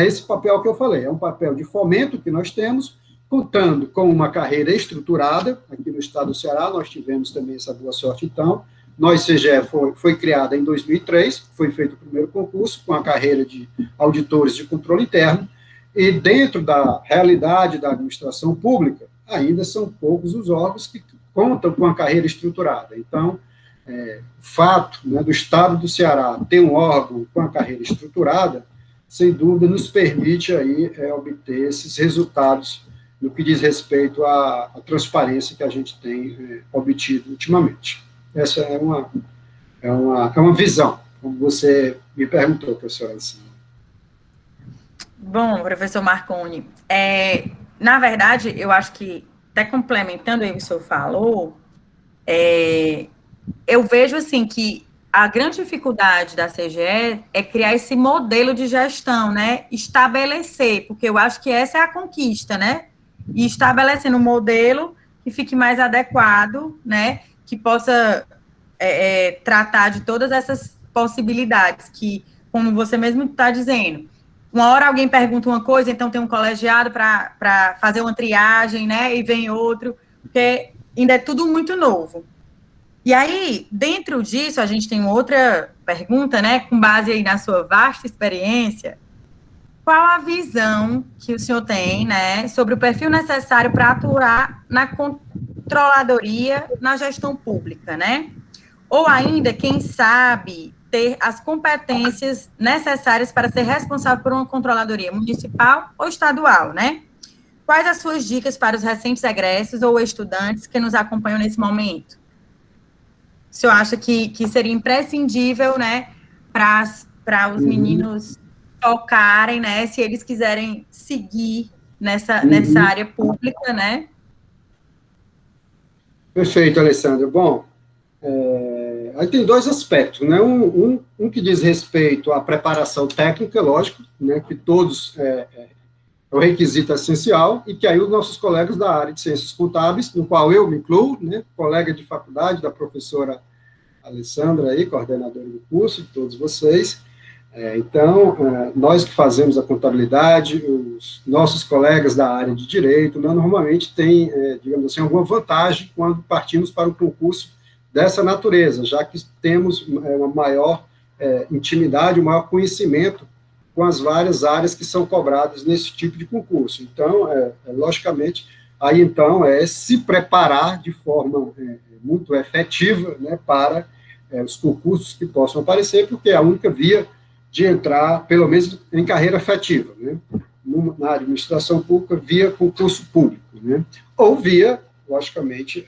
esse papel que eu falei, é um papel de fomento que nós temos, contando com uma carreira estruturada. Aqui no estado do Ceará, nós tivemos também essa boa sorte, então. Nós, CGE, foi criada em 2003, foi feito o primeiro concurso, com a carreira de auditores de controle interno, e dentro da realidade da administração pública, ainda são poucos os órgãos que contam com a carreira estruturada. Então, o fato, né, do estado do Ceará ter um órgão com a carreira estruturada, sem dúvida, nos permite aí, obter esses resultados no que diz respeito à transparência que a gente tem obtido ultimamente. Essa é uma visão, como você me perguntou, professora Alessandra. Bom, professor Marconi, na verdade, eu acho que, até complementando aí o que o senhor falou, eu vejo, assim, que a grande dificuldade da CGE é criar esse modelo de gestão, né, estabelecer, porque eu acho que essa é a conquista, né, e estabelecendo um modelo que fique mais adequado, né, que possa tratar de todas essas possibilidades que, como você mesmo está dizendo, uma hora alguém pergunta uma coisa, então tem um colegiado para fazer uma triagem, né, e vem outro, porque ainda é tudo muito novo. E aí, dentro disso, a gente tem outra pergunta, né, com base aí na sua vasta experiência, qual a visão que o senhor tem, né, sobre o perfil necessário para atuar na controladoria na gestão pública, né? Ou ainda, quem sabe, ter as competências necessárias para ser responsável por uma controladoria municipal ou estadual, né? Quais as suas dicas para os recentes egressos ou estudantes que nos acompanham nesse momento? O senhor acha que seria imprescindível, né, para os meninos tocarem, né, se eles quiserem seguir nessa área pública, né? Perfeito, Alessandra. Bom, Aí tem dois aspectos, né? Um que diz respeito à preparação técnica, lógico, né? Que todos é o requisito essencial, e que aí os nossos colegas da área de ciências contábeis, no qual eu me incluo, né? Colega de faculdade da professora Alessandra, aí, coordenadora do curso, todos vocês. Então, nós que fazemos a contabilidade, os nossos colegas da área de direito, né, normalmente tem, digamos assim, alguma vantagem quando partimos para um concurso dessa natureza, já que temos uma maior intimidade, um maior conhecimento com as várias áreas que são cobradas nesse tipo de concurso. Então, logicamente, aí então é se preparar de forma muito efetiva, né, para os concursos que possam aparecer, porque é a única via de entrar, pelo menos, em carreira efetiva, né, na administração pública, via concurso público, né, ou via, logicamente,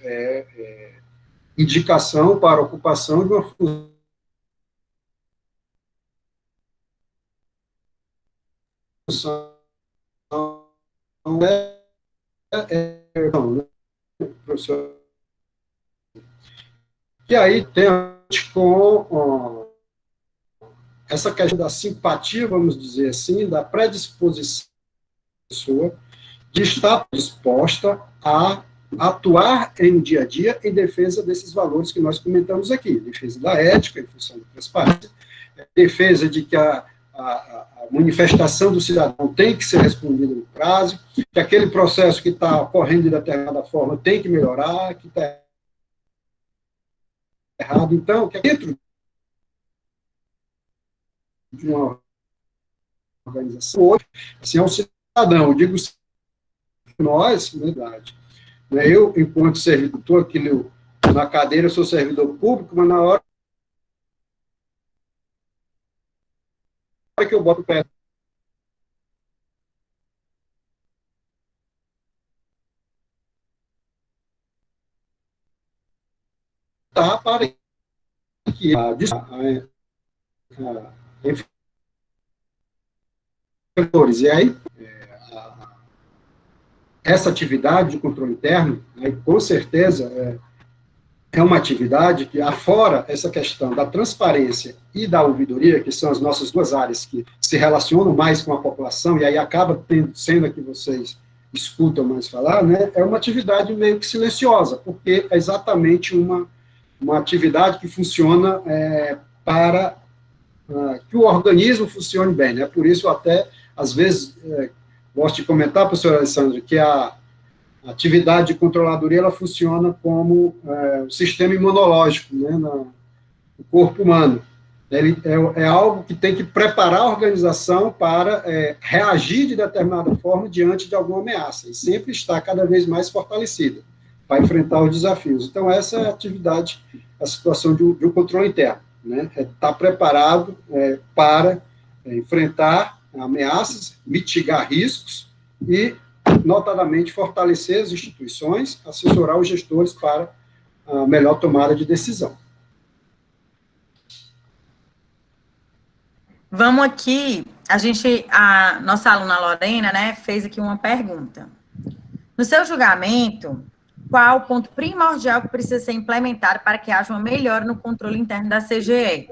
indicação para ocupação de uma função, não, né, professor. E aí tem com essa questão da simpatia, vamos dizer assim, da predisposição da pessoa de estar disposta a atuar em dia a dia em defesa desses valores que nós comentamos aqui, defesa da ética, em função da transparência, defesa de que a manifestação do cidadão tem que ser respondida no prazo, que aquele processo que está ocorrendo de determinada forma tem que melhorar, que está errado. Então, que dentro de uma organização, hoje, assim, é um cidadão, eu digo nós, na verdade, né, eu, enquanto servidor, estou aqui na cadeira, eu sou servidor público, mas na hora que eu boto o pé para que e aí essa atividade de controle interno, aí, com certeza, é uma atividade que, afora essa questão da transparência e da ouvidoria, que são as nossas duas áreas que se relacionam mais com a população, e aí acaba sendo a que vocês escutam mais falar, né, é uma atividade meio que silenciosa, porque é exatamente uma atividade que funciona para que o organismo funcione bem, né, por isso até, às vezes, gosto de comentar, professora Alessandra, que a atividade de controladoria, ela funciona como um sistema imunológico, né, no corpo humano. Ele é algo que tem que preparar a organização para reagir de determinada forma diante de alguma ameaça, e sempre estar cada vez mais fortalecida para enfrentar os desafios. Então, essa é a atividade, a situação de um controle interno, né, estar preparado para enfrentar ameaças, mitigar riscos e, notadamente, fortalecer as instituições, assessorar os gestores para a melhor tomada de decisão. Vamos aqui, a nossa aluna Lorena, né, fez aqui uma pergunta. No seu julgamento, qual o ponto primordial que precisa ser implementado para que haja uma melhora no controle interno da CGE?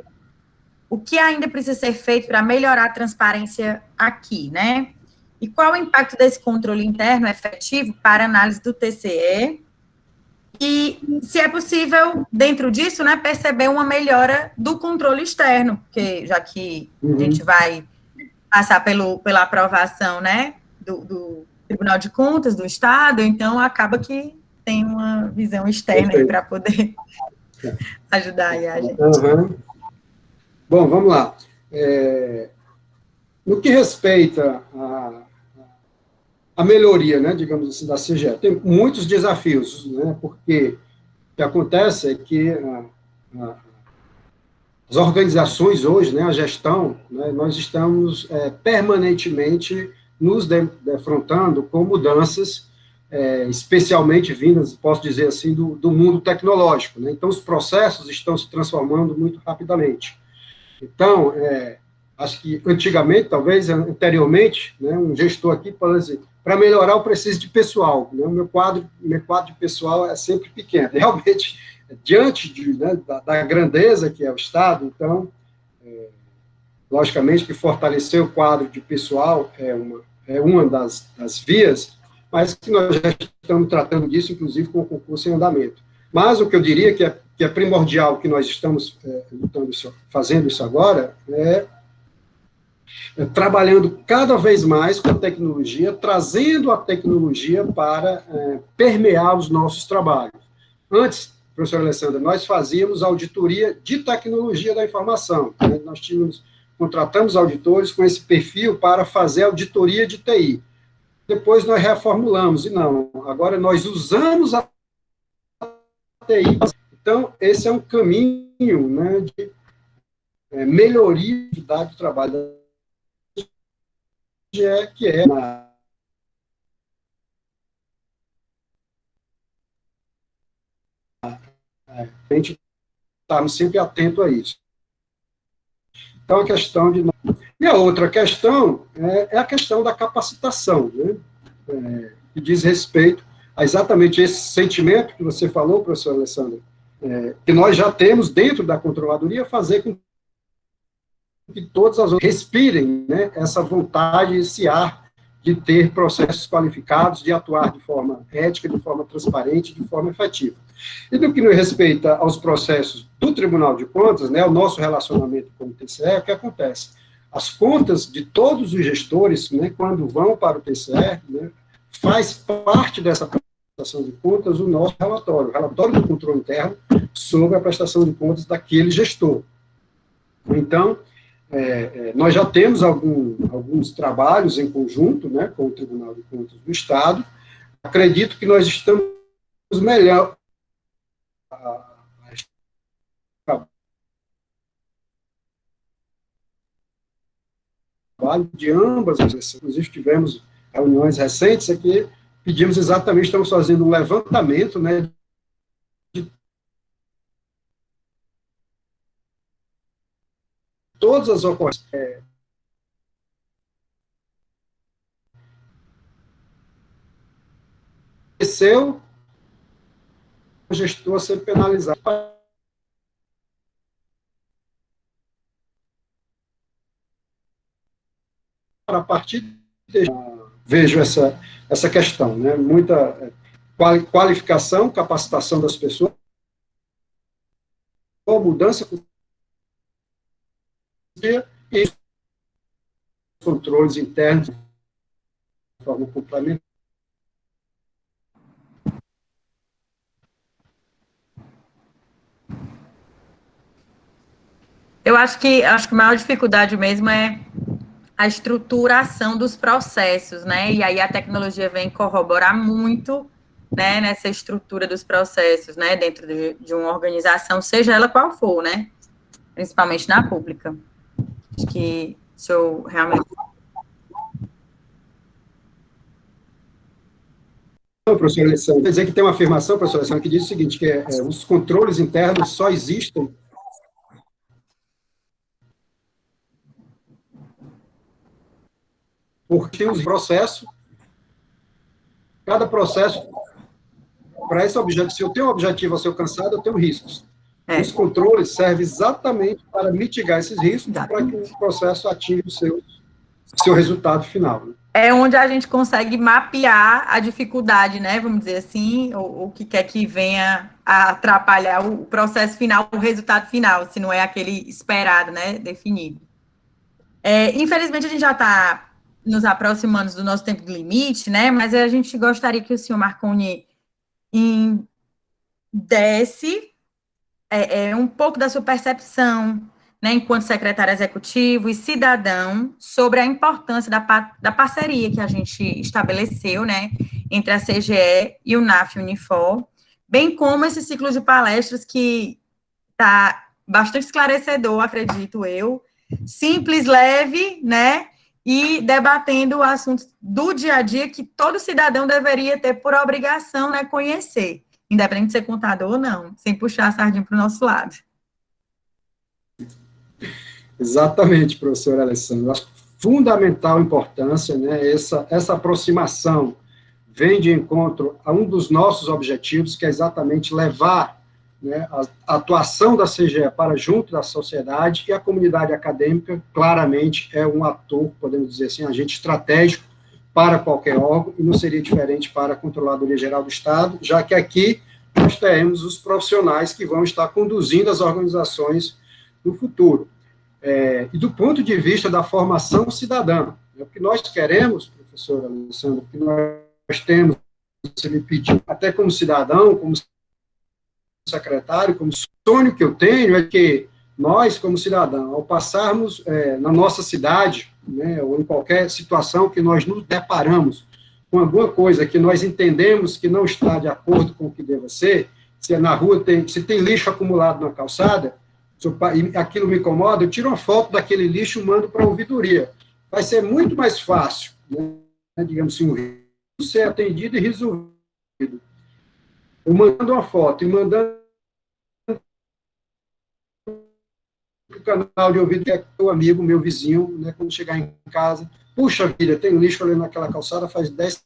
O que ainda precisa ser feito para melhorar a transparência aqui, né? E qual o impacto desse controle interno efetivo para a análise do TCE? E se é possível, dentro disso, né, perceber uma melhora do controle externo, porque já que a gente vai passar pela aprovação, né, do Tribunal de Contas do Estado, então acaba que tem uma visão externa aí para poder ajudar aí a gente. Bom, vamos lá. No que respeita a melhoria, né, digamos assim, da CGE, tem muitos desafios, né, porque o que acontece é que as organizações hoje, né, a gestão, né, nós estamos permanentemente nos defrontando com mudanças, especialmente vindas, posso dizer assim, do mundo tecnológico, né, então os processos estão se transformando muito rapidamente. Então, acho que antigamente, talvez anteriormente, né, um gestor aqui pode dizer, para melhorar eu preciso de pessoal, né, o meu quadro de pessoal é sempre pequeno. Realmente, diante né, da grandeza que é o Estado, então, logicamente que fortalecer o quadro de pessoal é uma das vias, mas que nós já estamos tratando disso, inclusive, com o concurso em andamento. Mas o que eu diria que é primordial, que nós estamos fazendo isso agora, trabalhando cada vez mais com a tecnologia, trazendo a tecnologia para permear os nossos trabalhos. Antes, professor Alessandra, nós fazíamos auditoria de tecnologia da informação. Né? Nós contratamos auditores com esse perfil para fazer auditoria de TI. Depois nós reformulamos, e não, agora nós usamos a TI. Então, esse é um caminho, né, de melhoria da do trabalho que é a gente está sempre atento a isso. Então, a questão de... E a outra questão é a questão da capacitação, né? Que diz respeito a exatamente esse sentimento que você falou, professor Alessandro, que nós já temos dentro da controladoria, fazer com que todas as outras respirem, né, essa vontade, esse ar de ter processos qualificados, de atuar de forma ética, de forma transparente, de forma efetiva. E no que nos respeita aos processos do Tribunal de Contas, né, o nosso relacionamento com o TCE, o que acontece? As contas de todos os gestores, né, quando vão para o TCE, né, faz parte dessa prestação de contas o nosso relatório, o relatório do controle interno sobre a prestação de contas daquele gestor. Então, nós já temos alguns trabalhos em conjunto, né, com o Tribunal de Contas do Estado. Acredito que nós estamos melhor trabalho de ambas, inclusive tivemos reuniões recentes aqui, pedimos exatamente, estamos fazendo um levantamento, né, de todas as ocorrências. O gestor a ser penalizado. A partir de vejo essa questão, né? Muita qualificação, capacitação das pessoas, mudança e controles internos de forma complementar. Eu acho que a maior dificuldade mesmo é a estruturação dos processos, né? E aí a tecnologia vem corroborar muito, né, nessa estrutura dos processos, né, dentro de uma organização, seja ela qual for, né? Principalmente na pública. Acho que isso realmente... Não, professor Alessandro, quer dizer que tem uma afirmação, professor Alessandro, que diz o seguinte, que os controles internos só existem porque tem um processo, cada processo, para esse objetivo, se eu tenho um objetivo a ser alcançado, eu tenho riscos. Os controles servem exatamente para mitigar esses riscos, para que o processo atinja o seu resultado final. Né? É onde a gente consegue mapear a dificuldade, né, vamos dizer assim, o que quer que venha a atrapalhar o processo final, o resultado final, se não é aquele esperado, né, definido. Infelizmente, a gente já está nos aproximando do nosso tempo de limite, né, mas a gente gostaria que o senhor Marconi desse um pouco da sua percepção, né, enquanto secretário executivo e cidadão, sobre a importância da parceria que a gente estabeleceu, né, entre a CGE e o NAF Unifor, bem como esse ciclo de palestras que está bastante esclarecedor, acredito eu, simples, leve, né, e debatendo assuntos do dia a dia que todo cidadão deveria ter por obrigação, né, conhecer, independente de ser contador ou não, sem puxar a sardinha para o nosso lado. Exatamente, professor Alessandro. Acho fundamental importância, né, essa aproximação vem de encontro a um dos nossos objetivos, que é exatamente levar né, a atuação da CGE para junto da sociedade, e a comunidade acadêmica, claramente, é um ator, podemos dizer assim, agente estratégico para qualquer órgão, e não seria diferente para a Controladoria Geral do Estado, já que aqui nós teremos os profissionais que vão estar conduzindo as organizações no futuro. E do ponto de vista da formação cidadã, o que nós queremos, professor Alessandro, o que nós temos, você me pediu, até como cidadão, como secretário, como sonho que eu tenho, é que nós, como cidadão, ao passarmos na nossa cidade, né, ou em qualquer situação que nós nos deparamos com alguma coisa que nós entendemos que não está de acordo com o que deva ser, se na rua se tem lixo acumulado na calçada, e aquilo me incomoda, eu tiro uma foto daquele lixo e mando para a ouvidoria. Vai ser muito mais fácil, né, digamos assim, o risco ser atendido e resolvido. Eu mandando uma foto e mandando para o canal de ouvido, que é meu amigo, meu vizinho, né, quando chegar em casa, puxa vida, tem lixo ali naquela calçada faz 10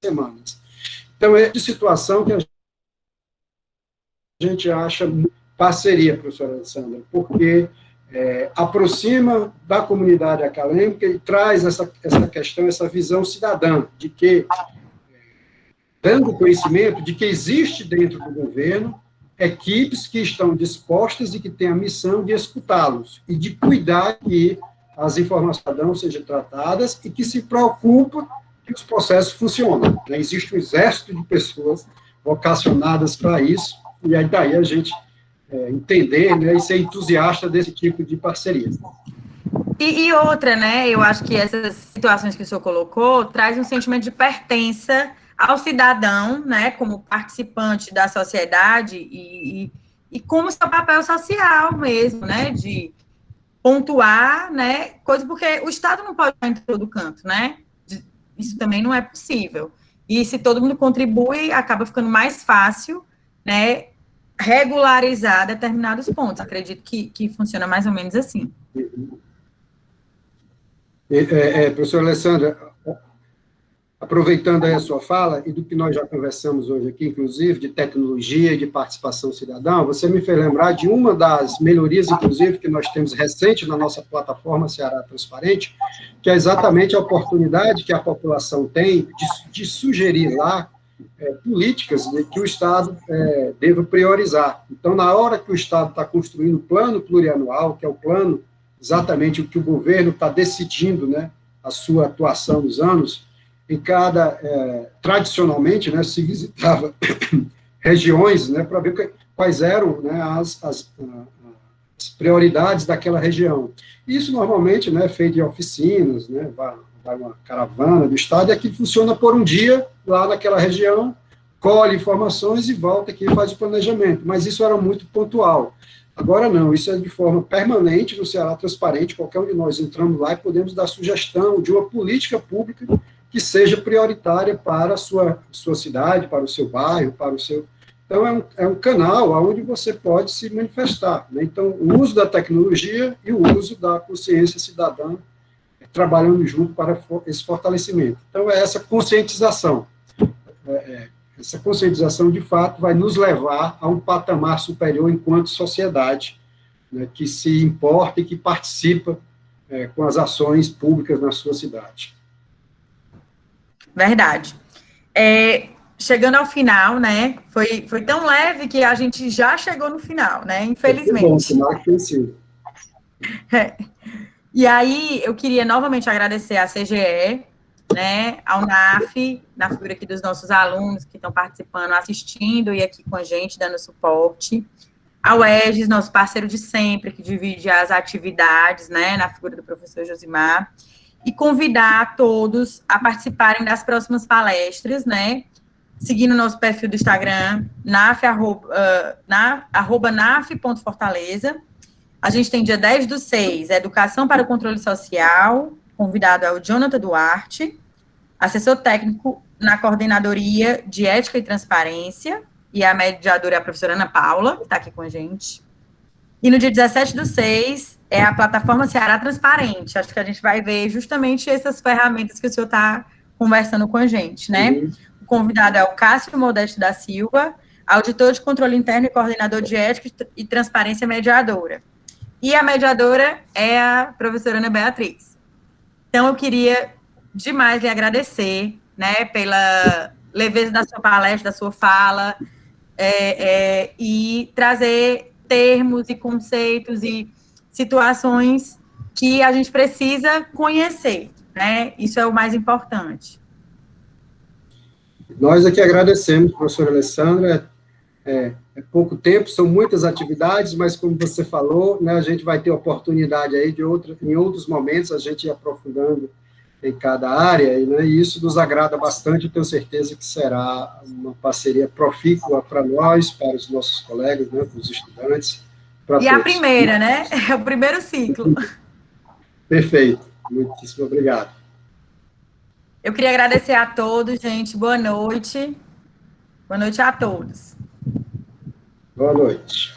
semanas. Então, é de situação que a gente acha parceria, professora Alessandra, porque aproxima da comunidade acadêmica e traz essa questão, essa visão cidadã, de que, dando conhecimento de que existe dentro do governo equipes que estão dispostas e que têm a missão de escutá-los e de cuidar que as informações do cidadão sejam tratadas e que se preocupa que os processos funcionem. Existe um exército de pessoas vocacionadas para isso, e aí daí a gente entender, né, e ser entusiasta desse tipo de parceria. E outra, né, eu acho que essas situações que o senhor colocou traz um sentimento de pertença ao cidadão, né, como participante da sociedade e como seu papel social mesmo, né, de pontuar, né, coisa porque o Estado não pode estar em todo canto, né, isso também não é possível. E se todo mundo contribui, acaba ficando mais fácil, né, regularizar determinados pontos. Acredito que funciona mais ou menos assim. Professora Alessandra, aproveitando aí a sua fala, e do que nós já conversamos hoje aqui, inclusive, de tecnologia e de participação cidadã, você me fez lembrar de uma das melhorias, inclusive, que nós temos recente na nossa plataforma Ceará Transparente, que é exatamente a oportunidade que a população tem de sugerir lá políticas que o Estado deva priorizar. Então, na hora que o Estado está construindo o plano plurianual, que é o plano, exatamente o que o governo está decidindo, né, a sua atuação nos anos, em tradicionalmente, né, se visitava regiões, né, para ver quais eram, né, as prioridades daquela região. Isso, normalmente, né, é feito em oficinas, né, vai uma caravana do Estado, e aqui funciona por um dia, lá naquela região, colhe informações e volta aqui e faz o planejamento. Mas isso era muito pontual. Agora não, isso é de forma permanente no Ceará Transparente, qualquer um de nós entramos lá e podemos dar sugestão de uma política pública que seja prioritária para a sua cidade, para o seu bairro, para o seu... Então, é um canal onde você pode se manifestar, né? Então, o uso da tecnologia e o uso da consciência cidadã trabalhando junto para esse fortalecimento. Então, é essa conscientização. Essa conscientização, de fato, vai nos levar a um patamar superior enquanto sociedade, né, que se importa e que participa com as ações públicas na sua cidade. Verdade. Chegando ao final, né, foi tão leve que a gente já chegou no final, né, infelizmente. Bom, que sido. E aí, eu queria novamente agradecer à CGE, né, ao NAF, na figura aqui dos nossos alunos que estão participando, assistindo e aqui com a gente, dando suporte, ao EGES, nosso parceiro de sempre, que divide as atividades, né, na figura do professor Josimar, e convidar todos a participarem das próximas palestras, né, seguindo o nosso perfil do Instagram, @naf.fortaleza. A gente tem dia 10/6, Educação para o Controle Social, convidado é o Jonathan Duarte, assessor técnico na Coordenadoria de Ética e Transparência, e a mediadora é a professora Ana Paula, que está aqui com a gente. E no dia 17/6 é a plataforma Ceará Transparente. Acho que a gente vai ver justamente essas ferramentas que o senhor está conversando com a gente, né? O convidado é o Cássio Modesto da Silva, auditor de controle interno e coordenador de ética e transparência mediadora. E a mediadora é a professora Ana Beatriz. Então, eu queria demais lhe agradecer, né, pela leveza da sua palestra, da sua fala, e trazer termos e conceitos e situações que a gente precisa conhecer, né? Isso é o mais importante. Nós aqui agradecemos, professora Alessandra. É pouco tempo, são muitas atividades, mas como você falou, né, a gente vai ter oportunidade aí em outros momentos, a gente ir aprofundando em cada área, né, e isso nos agrada bastante, tenho certeza que será uma parceria profícua para nós, para os nossos colegas, né, para os estudantes, para todos. E a primeira, né? É o primeiro ciclo. Perfeito, muitíssimo obrigado. Eu queria agradecer a todos, gente, boa noite a todos. Boa noite.